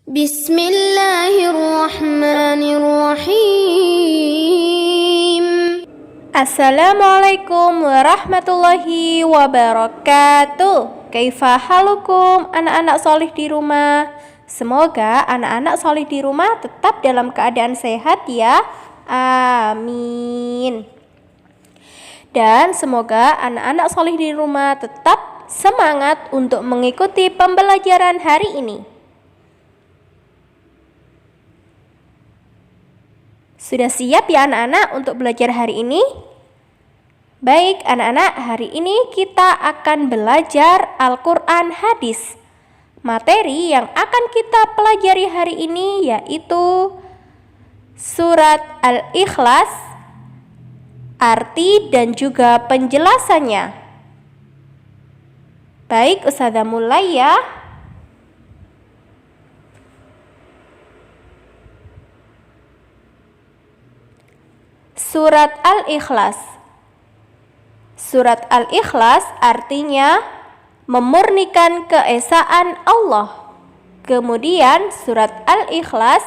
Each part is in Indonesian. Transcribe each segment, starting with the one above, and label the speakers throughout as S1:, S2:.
S1: Bismillahirrahmanirrahim.
S2: Assalamualaikum warahmatullahi wabarakatuh. Kaifa halukum anak-anak solih di rumah? Semoga anak-anak solih di rumah tetap dalam keadaan sehat ya. Amin. Dan semoga anak-anak solih di rumah tetap semangat untuk mengikuti pembelajaran hari ini. Sudah siap ya anak-anak untuk belajar hari ini? Baik anak-anak, hari ini kita akan belajar Al-Quran Hadis. Materi yang akan kita pelajari hari ini yaitu Surat Al-Ikhlas, arti dan juga penjelasannya. Baik, Ustazah mulai ya. Surat Al-Ikhlas. Surat Al-Ikhlas artinya memurnikan keesaan Allah. Kemudian surat Al-Ikhlas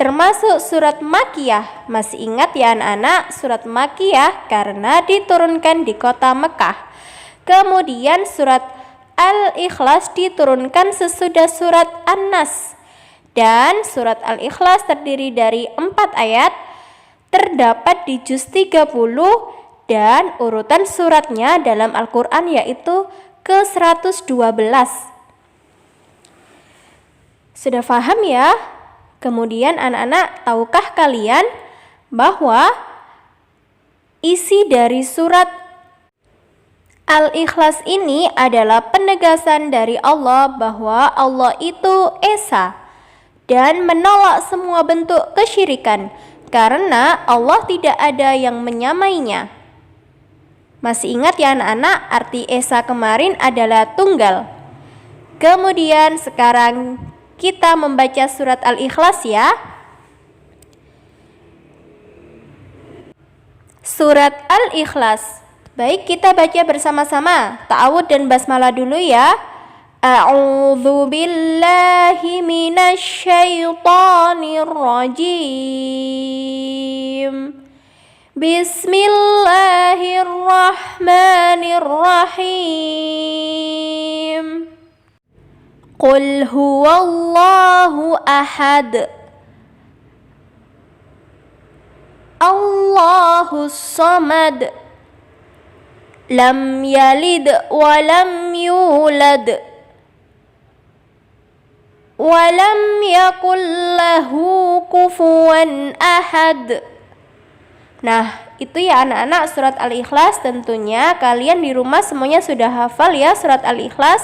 S2: termasuk surat Makkiyah. Masih ingat ya anak-anak, surat Makkiyah karena diturunkan di kota Mekah. Kemudian surat Al-Ikhlas diturunkan sesudah surat An-Nas. Dan surat Al-Ikhlas terdiri dari 4 ayat, terdapat di juz 30 dan urutan suratnya dalam Al-Quran yaitu ke-112. Sudah paham ya? Kemudian anak-anak, tahukah kalian bahwa isi dari surat Al-Ikhlas ini adalah penegasan dari Allah bahwa Allah itu Esa dan menolak semua bentuk kesyirikan karena Allah tidak ada yang menyamainya. Masih ingat ya anak-anak, arti Esa kemarin adalah tunggal. Kemudian sekarang kita membaca surat Al-Ikhlas ya. Surat Al-Ikhlas. Baik, kita baca bersama-sama. Ta'awudz dan basmalah dulu ya. A'udzu billahi minasy syaithanir rajim. Bismillahirrahmanirrahim. Qul huwallahu ahad. Allahus samad. Lam yalid wa lam yulad. Walam yakul lahu kufuwan ahad. Nah, itu ya anak-anak surat Al-Ikhlas. Tentunya kalian di rumah semuanya sudah hafal ya surat Al-Ikhlas.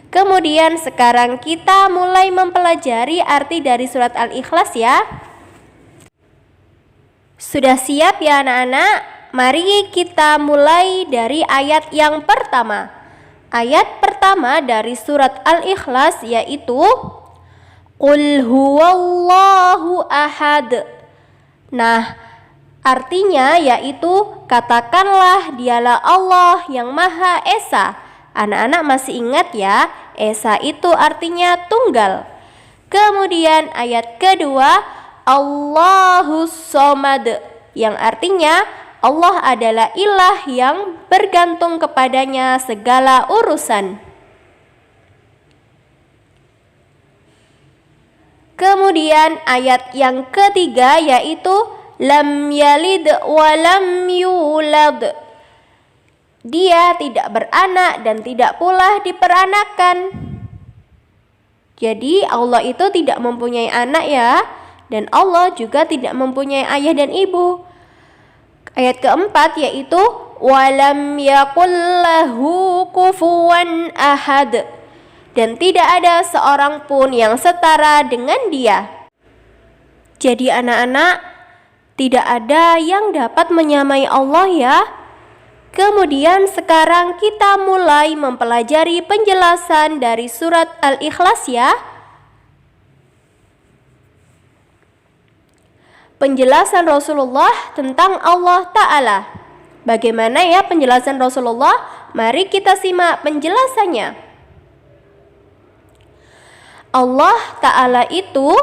S2: Kemudian sekarang kita mulai mempelajari arti dari surat Al-Ikhlas ya. Sudah siap ya anak-anak? Mari kita mulai dari ayat yang pertama. Ayat pertama dari surat Al-Ikhlas yaitu Qul huwallahu ahad. Nah, artinya yaitu katakanlah dialah Allah yang Maha Esa. Anak-anak masih ingat ya, Esa itu artinya tunggal. Kemudian ayat kedua Allahus samad, yang artinya Allah adalah ilah yang bergantung kepadanya segala urusan. Kemudian ayat yang ketiga yaitu lam yalid wa lam yulad. Dia tidak beranak dan tidak pula diperanakan. Jadi Allah itu tidak mempunyai anak ya, dan Allah juga tidak mempunyai ayah dan ibu. Ayat keempat yaitu walam yakul lahu kufuwan ahad. Dan tidak ada seorang pun yang setara dengan dia. Jadi anak-anak, tidak ada yang dapat menyamai Allah ya. Kemudian sekarang kita mulai mempelajari penjelasan dari surat Al-Ikhlas ya. Penjelasan Rasulullah tentang Allah Ta'ala. Bagaimana ya penjelasan Rasulullah? Mari kita simak penjelasannya. Allah Ta'ala itu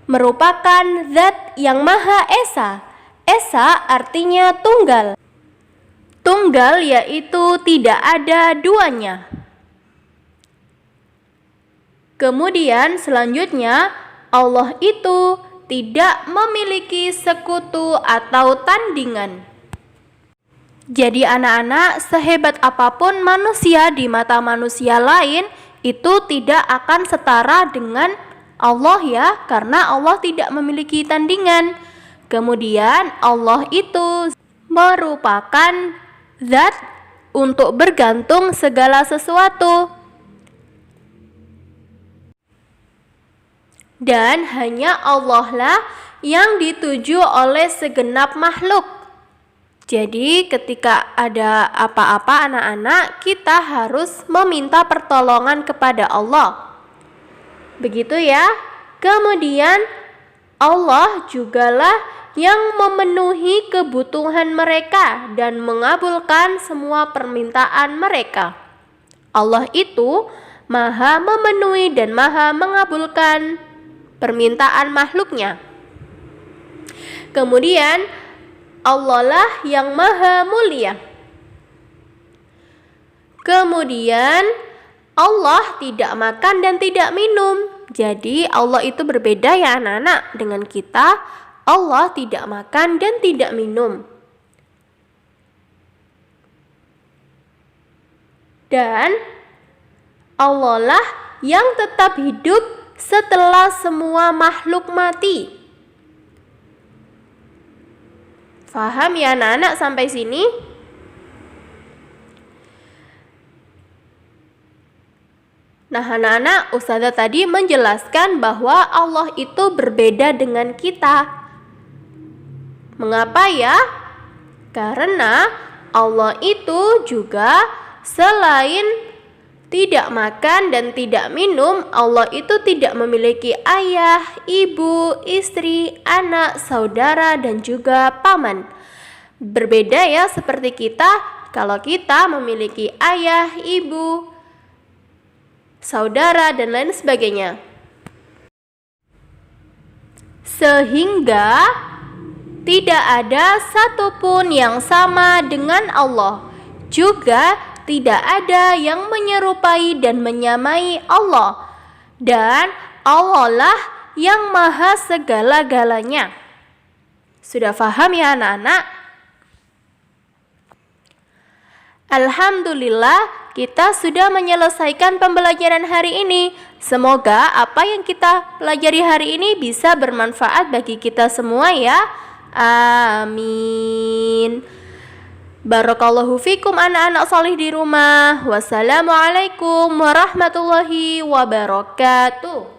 S2: merupakan zat yang Maha Esa. Esa artinya tunggal. Tunggal yaitu tidak ada duanya. Kemudian selanjutnya Allah itu tidak memiliki sekutu atau tandingan. Jadi anak-anak, sehebat apapun manusia di mata manusia lain, itu tidak akan setara dengan Allah ya, karena Allah tidak memiliki tandingan. Kemudian Allah itu merupakan zat untuk bergantung segala sesuatu. Dan hanya Allah lah yang dituju oleh segenap makhluk. Jadi ketika ada apa-apa anak-anak, kita harus meminta pertolongan kepada Allah. Begitu ya. Kemudian Allah jugalah yang memenuhi kebutuhan mereka dan mengabulkan semua permintaan mereka. Allah itu Maha memenuhi dan Maha mengabulkan permintaan makhluknya. Kemudian Allah lah yang Maha mulia. Kemudian Allah tidak makan dan tidak minum. Jadi Allah itu berbeda ya anak-anak dengan kita. Allah tidak makan dan tidak minum. Dan Allah lah yang tetap hidup setelah semua makhluk mati. Faham ya anak-anak sampai sini? Nah anak-anak, Ustazah tadi menjelaskan bahwa Allah itu berbeda dengan kita. Mengapa ya? Karena Allah itu juga selain tidak makan dan tidak minum, Allah itu tidak memiliki ayah, ibu, istri, anak, saudara, dan juga paman. Berbeda ya seperti kita, kalau kita memiliki ayah, ibu, saudara, dan lain sebagainya. Sehingga tidak ada satupun yang sama dengan Allah. Juga tidak ada yang menyerupai dan menyamai Allah. Dan Allah lah yang maha segala-galanya. Sudah paham ya anak-anak? Alhamdulillah, kita sudah menyelesaikan pembelajaran hari ini. Semoga apa yang kita pelajari hari ini bisa bermanfaat bagi kita semua ya. Amin. Barakallahu fikum anak-anak salih di rumah. Wassalamualaikum warahmatullahi wabarakatuh.